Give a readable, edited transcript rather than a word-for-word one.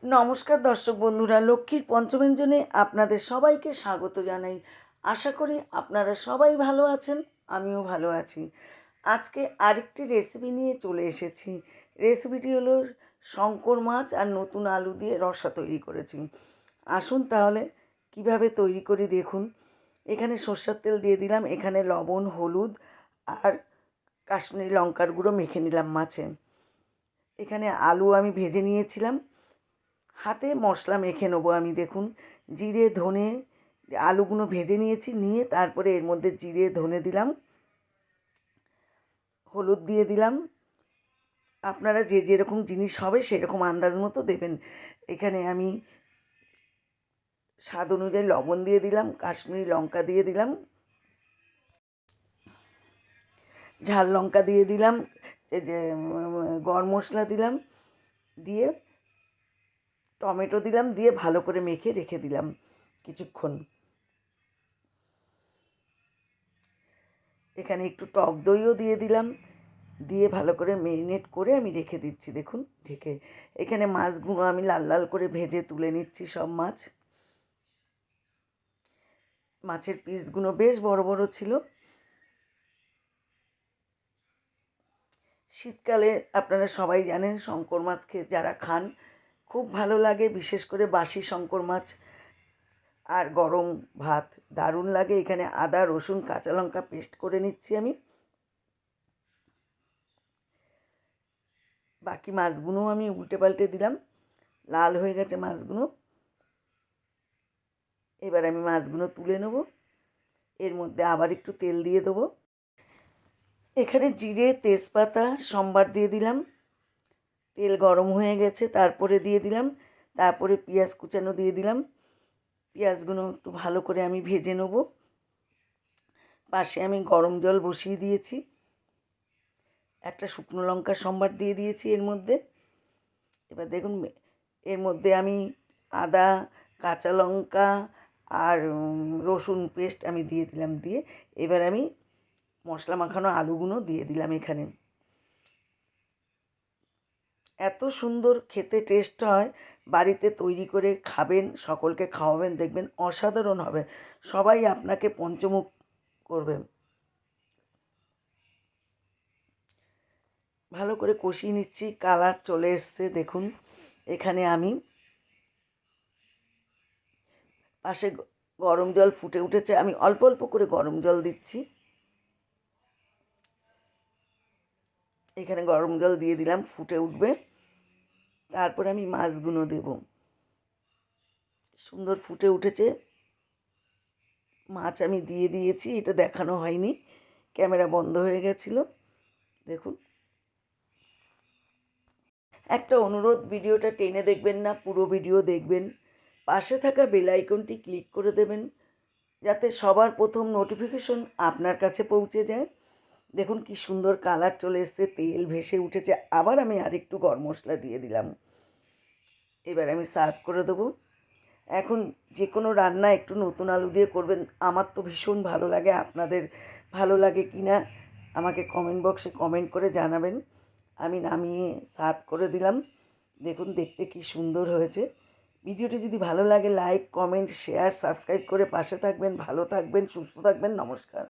নমস্কার দর্শক বন্ধুরা, লক্ষ্মীর পঞ্চব্যঞ্জনে আপনাদের সবাইকে স্বাগত জানাই। আশা করি আপনারা সবাই ভালো আছেন, আমিও ভালো আছি। আজকে আরেকটি রেসিপি নিয়ে চলে এসেছি। রেসিপিটি হলো শঙ্কর মাছ আর নতুন আলু দিয়ে রসা তৈরি করেছি। আসুন তাহলে কিভাবে তৈরি করি দেখুন। এখানে সর্ষের তেল দিয়ে দিলাম, এখানে লবণ, হলুদ আর কাশ্মীরি লঙ্কার গুঁড়ো মেখে নিলাম মাছে। এখানে আলু আমি ভেজে নিয়েছিলাম, হাতে মশলা মেখে নেবো আমি। দেখুন, জিরে ধনে আলুগুলো ভেজে নিয়েছি, নিয়ে তারপরে এর মধ্যে জিরে ধনে দিলাম, হলুদ দিয়ে দিলাম। আপনারা যে যেরকম জিনিস হবে সেরকম আন্দাজ মতো দেবেন। এখানে আমি স্বাদ অনুযায়ী লবণ দিয়ে দিলাম, কাশ্মীরি লঙ্কা দিয়ে দিলাম, ঝাল লঙ্কা দিয়ে দিলাম, যে গরম মশলা দিলাম, দিয়ে টমেটো দিলাম, দিয়ে ভালো করে মেখে রেখে দিলাম কিছুক্ষণ। এখানে একটু টক দইও দিয়ে দিলাম, দিয়ে ভালো করে মেরিনেট করে আমি রেখে দিচ্ছি। দেখুন ঢেকে। এখানে মাছগুলো আমি লাল লাল করে ভেজে তুলে নিচ্ছি সব মাছ। মাছের পিসগুলো বেশ বড় বড় ছিল। শীতকালে আপনারা সবাই জানেন শঙ্কর মাছ খেয়ে যারা খান খুব ভালো লাগে, বিশেষ করে বাসি শঙ্কর মাছ আর গরম ভাত দারুণ লাগে। এখানে আদা রসুন কাঁচা লঙ্কা পেস্ট করে নিচ্ছি আমি। বাকি মাছগুলোও আমি উল্টে পাল্টে দিলাম, লাল হয়ে গেছে মাছগুলো। এবার আমি মাছগুলো তুলে নেব, এর মধ্যে আবার একটু তেল দিয়ে দেবো। এখানে জিরে তেজপাতা সম্বার দিয়ে দিলাম, তেল গরম হয়ে গেছে, তারপরে দিয়ে দিলাম, তারপরে পেঁয়াজ কুচানো দিয়ে দিলাম। পেঁয়াজগুলো একটু ভালো করে আমি ভেজে নেব। পাশে আমি গরম জল বসিয়ে দিয়েছি, একটা শুকনো লঙ্কা সম্বার দিয়ে দিয়েছি এর মধ্যে। এবার দেখুন এর মধ্যে আমি আদা কাঁচা লঙ্কা আর রসুন পেস্ট আমি দিয়ে দিলাম, দিয়ে এবার আমি মশলা মাখানো আলুগুলো দিয়ে দিলাম এখানে। এত সুন্দর খেতে টেস্ট হয়, বাড়িতে তৈরি করে খাবেন, সকলকে খাওয়াবেন, দেখবেন অসাধারণ হবে। সবাই আপনাকে পঞ্চমুখ করবে। ভালো করে কষিয়ে নিচ্ছি, কালার চলে এসছে দেখুন। এখানে আমি পাশে গরম জল ফুটে উঠেছে, আমি অল্প অল্প করে গরম জল দিচ্ছি। এখানে গরম জল দিয়ে দিলাম, ফুটে উঠবে, তারপরে আমি মাছগুলো দেব। সুন্দর ফুটে উঠেছে, মাছ আমি দিয়ে দিয়েছি, এটা দেখানো হয়নি, ক্যামেরা বন্ধ হয়ে গেছিলো। দেখুন, একটা অনুরোধ, ভিডিওটা টেনে দেখবেন না, পুরো ভিডিও দেখবেন। পাশে থাকা বেল আইকনটি ক্লিক করে দেবেন, যাতে সবার প্রথম নোটিফিকেশন আপনার কাছে পৌঁছে যায়। দেখুন কি সুন্দর কালার চলে এসছে, তেল ভেসে উঠেছে। আবার আমি আরেকটু গরম মশলা দিয়ে দিলাম। এবার আমি সার্ভ করে দেবো। এখন যে কোনো রান্না একটু নতুন আলু দিয়ে করবেন, আমার তো ভীষণ ভালো লাগে। আপনাদের ভালো লাগে কি না আমাকে কমেন্ট বক্সে কমেন্ট করে জানাবেন। আমি নামিয়ে সার্ভ করে দিলাম। দেখুন দেখতে কি সুন্দর হয়েছে। ভিডিওটি যদি ভালো লাগে লাইক কমেন্ট শেয়ার সাবস্ক্রাইব করে পাশে থাকবেন। ভালো থাকবেন, সুস্থ থাকবেন। নমস্কার।